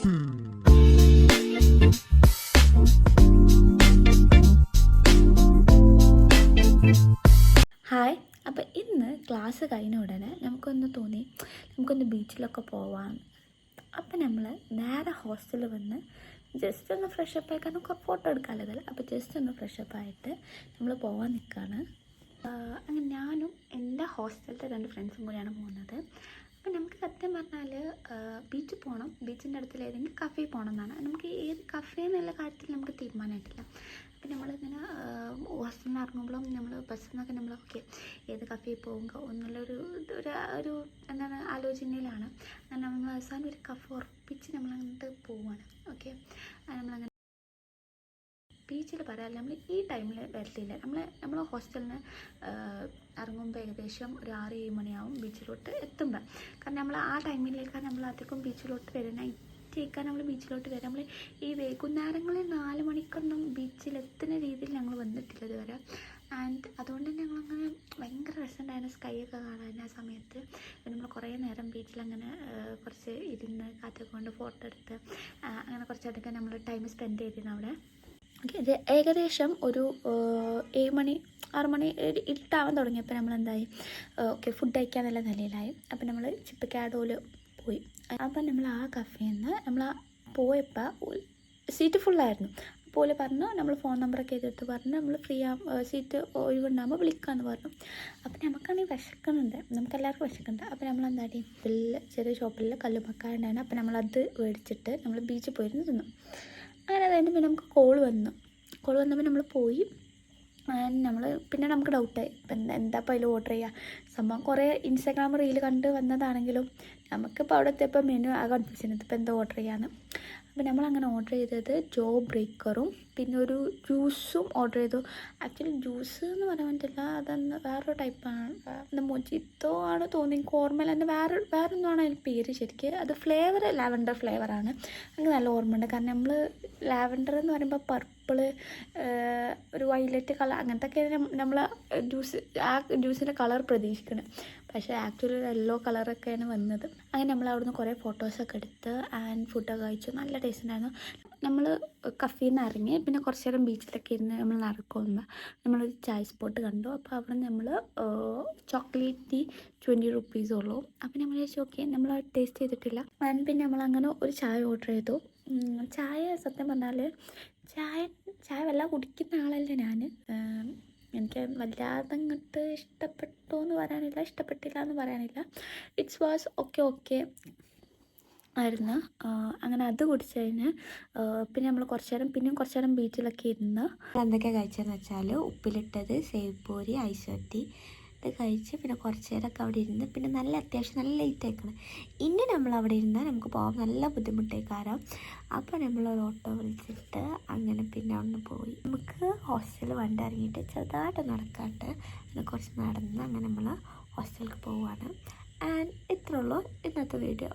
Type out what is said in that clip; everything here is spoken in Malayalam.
ഹായ്. അപ്പോൾ ഇന്ന് ക്ലാസ് കഴിഞ്ഞ ഉടനെ നമുക്കൊന്ന് ബീച്ചിലൊക്കെ പോവാം. അപ്പം നമ്മൾ നേരെ ഹോസ്റ്റലിൽ വന്ന് ജസ്റ്റ് ഒന്ന് ഫ്രഷപ്പ് ആയി, കാരണം ഫോട്ടോ എടുക്കാനുള്ളതല്ല. അപ്പോൾ ജസ്റ്റ് ഒന്ന് ഫ്രഷപ്പ് ആയിട്ട് നമ്മൾ പോകാൻ നിൽക്കുകയാണ്. അങ്ങനെ ഞാനും എൻ്റെ ഹോസ്റ്റലിലത്തെ 2 ഫ്രണ്ട്സും കൂടിയാണ് പോകുന്നത്. അപ്പം നമുക്ക് സത്യം പറഞ്ഞാൽ ബീച്ചിൽ പോകണം, ബീച്ചിൻ്റെ അടുത്തുള്ള ഏതെങ്കിലും കഫേ പോകണം എന്നാണ്. നമുക്ക് ഏത് കഫേ എന്നുള്ള കാര്യത്തിൽ നമുക്ക് തീരുമാനമായിട്ടില്ല. അപ്പം നമ്മളിങ്ങനെ ഹോസ്റ്റലിൽ നിന്ന് ഇറങ്ങുമ്പോഴും നമ്മൾ ബസ്സിൽ നിന്നൊക്കെ നമ്മൾ ഓക്കെ ഏത് കഫേ പോകുക എന്നുള്ളൊരു ഒരു എന്താണ് ആലോചനയിലാണ്. അങ്ങനെ നമ്മൾ അവസാനം ഒരു കഫേ ഉറപ്പിച്ച് നമ്മളങ്ങോട്ട് പോവുകയാണ്. ഓക്കെ, നമ്മളങ്ങനെ ബീച്ചിൽ പറയാറില്ല, നമ്മൾ ഈ ടൈമിൽ വരത്തില്ല. നമ്മൾ ഹോസ്റ്റലിന് ഇറങ്ങുമ്പോൾ ഏകദേശം ഒരു 6-7 മണിയാവും ബീച്ചിലോട്ട് എത്തുമ്പോൾ. കാരണം നമ്മൾ ആ ടൈമിലേക്കാണ് നമ്മൾ അധികം ബീച്ചിലോട്ട് വരും. നൈറ്റേക്കാൻ നമ്മൾ ബീച്ചിലോട്ട് വരാം. നമ്മൾ ഈ വൈകുന്നേരങ്ങളിൽ 4 മണിക്കൊന്നും ബീച്ചിലെത്തുന്ന രീതിയിൽ ഞങ്ങൾ വന്നിട്ടില്ല ഇതുവരെ. ആൻഡ് അതുകൊണ്ട് തന്നെ ഞങ്ങളങ്ങനെ ഭയങ്കര രസമുണ്ടായിരുന്നു സ്കൈ ഒക്കെ കാണാൻ ആ സമയത്ത്. നമ്മൾ കുറേ നേരം ബീച്ചിലങ്ങനെ കുറച്ച് ഇരുന്ന് കാറ്റൊക്കെ ഫോട്ടോ എടുത്ത് അങ്ങനെ കുറച്ചധികം നമ്മൾ ടൈം സ്പെൻഡ് ചെയ്തിരുന്നു അവിടെ. ഓക്കെ, ഇത് ഏകദേശം ഒരു 7 മണി 6 മണി ഇരുട്ടാവാൻ തുടങ്ങിയപ്പോൾ നമ്മളെന്തായി, ഓക്കെ ഫുഡ് കഴിക്കാന്നുള്ള നിലയിലായി. അപ്പം നമ്മൾ ചിപ്പിക്കാടോയിൽ പോയി. അപ്പം നമ്മൾ ആ കഫേയിൽ നിന്ന് നമ്മൾ പോയപ്പോൾ സീറ്റ് ഫുള്ളായിരുന്നു. അപ്പോൾ പറഞ്ഞു നമ്മൾ ഫോൺ നമ്പറൊക്കെ എഴുതിയെടുത്ത് പറഞ്ഞു നമ്മൾ ഫ്രീ സീറ്റ് ഒഴിവുണ്ടാകുമ്പോൾ വിളിക്കാമെന്ന് പറഞ്ഞു. അപ്പം നമുക്കാണെങ്കിൽ വിശക്കുന്നുണ്ട്, നമുക്കെല്ലാവർക്കും വിശക്കുന്നുണ്ട്. അപ്പോൾ നമ്മളെന്താടി ചെറിയ ഷോപ്പിൽ കല്ലുമക്ക ഉണ്ടായിരുന്നു. അപ്പം നമ്മളത് മേടിച്ചിട്ട് നമ്മൾ ബീച്ചിൽ പോയിരുന്നു തിന്നു. അങ്ങനെ അതായത് പിന്നെ നമുക്ക് കോൾ വന്നപ്പോൾ നമ്മൾ പോയി. പിന്നെ നമുക്ക് ഡൗട്ടായി ഇപ്പം എന്താ ഇപ്പോൾ അതിൽ ഓർഡർ ചെയ്യുക. സംഭവം കുറേ ഇൻസ്റ്റാഗ്രാം റീൽ കണ്ട് വന്നതാണെങ്കിലും നമുക്കിപ്പോൾ അവിടെ എത്തിയപ്പോൾ മെനു ആ കൺഫ്യൂഷൻ ഇതിപ്പോൾ എന്താ ഓർഡർ ചെയ്യാന്ന്. അപ്പോൾ നമ്മളങ്ങനെ ഓർഡർ ചെയ്തത് ജോ ബ്രേക്കറും പിന്നെ ഒരു ജ്യൂസും ഓർഡർ ചെയ്തു. ആക്ച്വലി ജ്യൂസ് എന്ന് പറയാൻ പറ്റില്ല, അതൊന്ന് വേറൊരു ടൈപ്പാണ്, മൊജിത്തോ ആണ് തോന്നി, എനിക്ക് ഓർമ്മയില്ല. എൻ്റെ വേറൊന്നുമാണ് അതിന് പേര് ശരിക്ക്. അത് ഫ്ലേവർ ലാവൻഡർ ഫ്ലേവറാണ്. എനിക്ക് നല്ല ഓർമ്മയുണ്ട്, കാരണം നമ്മൾ ലാവൻഡർ എന്ന് പറയുമ്പോൾ പർപ്പിള് ഒരു വയലറ്റ് കളർ അങ്ങനത്തെ നമ്മൾ ജ്യൂസിൻ്റെ കളർ പ്രതീക്ഷിക്കണം. പക്ഷേ ആക്ച്വലി ഒരു യെല്ലോ കളറൊക്കെയാണ് വന്നത്. അങ്ങനെ നമ്മൾ അവിടുന്ന് കുറേ ഫോട്ടോസൊക്കെ എടുത്ത് ആൻഡ് ഫുഡൊക്കെ കഴിച്ചു. നല്ല ടേസ്റ്റ് ഉണ്ടായിരുന്നു. നമ്മൾ കഫേയിൽ നിന്ന് ഇറങ്ങി പിന്നെ കുറച്ച് നേരം ബീച്ചിലൊക്കെ ഇരുന്ന് നമ്മൾ നടക്കുമ്പോൾ നമ്മളൊരു ചായ സ്പോട്ട് കണ്ടു. അപ്പോൾ അവിടെ നമ്മൾ ചോക്ലേറ്റ് ടീ 20 റുപ്പീസേ ഉള്ളൂ. അപ്പോൾ നമ്മൾ വിചാരിച്ചു ഓക്കെ നമ്മൾ ടേസ്റ്റ് ചെയ്തിട്ടില്ല. ആൻഡ് പിന്നെ നമ്മളങ്ങനെ ഒരു ചായ ഓർഡർ ചെയ്തു. ചായ സത്യം പറഞ്ഞാൽ ചായ വല്ല കുടിക്കുന്ന ആളല്ല ഞാൻ. എനിക്ക് വല്ലാതെ അങ്ങോട്ട് ഇഷ്ടപ്പെട്ടു എന്ന് പറയാനില്ല, ഇഷ്ടപ്പെട്ടില്ല എന്ന് പറയാനില്ല. ഇറ്റ്സ് വാസ് ഓക്കെ ആയിരുന്നു. അങ്ങനെ അത് കുടിച്ച് കഴിഞ്ഞ് പിന്നെ നമ്മൾ കുറച്ച് നേരം ബീച്ചിലൊക്കെ ഇരുന്ന് എന്തൊക്കെയാണ് കഴിച്ചതെന്ന് വെച്ചാൽ ഉപ്പിലിട്ടത്, സേവ്പൂരി, ഐസ്വറ്റി ഇത് കഴിച്ച് പിന്നെ കുറച്ച് നേരമൊക്കെ അവിടെ ഇരുന്ന് പിന്നെ അത്യാവശ്യം നല്ല ലേറ്റ് ആയിക്കണം. ഇനി നമ്മൾ അവിടെ ഇരുന്നാൽ നമുക്ക് പോകാൻ നല്ല ബുദ്ധിമുട്ടേക്കാരം. അപ്പോൾ നമ്മളൊരു ഓട്ടോ വിളിച്ചിട്ട് അങ്ങനെ പിന്നെ ഒന്ന് പോയി. നമുക്ക് ഹോസ്റ്റലിൽ വണ്ടി ഇറങ്ങിയിട്ട് ചെറുതായിട്ട് നടക്കാട്ട് പിന്നെ കുറച്ച് നടന്ന് അങ്ങനെ നമ്മൾ ഹോസ്റ്റലിലേക്ക് പോവുകയാണ്. ആൻഡ് ഇത്രയുള്ളൂ ഇന്നത്തെ വീഡിയോ.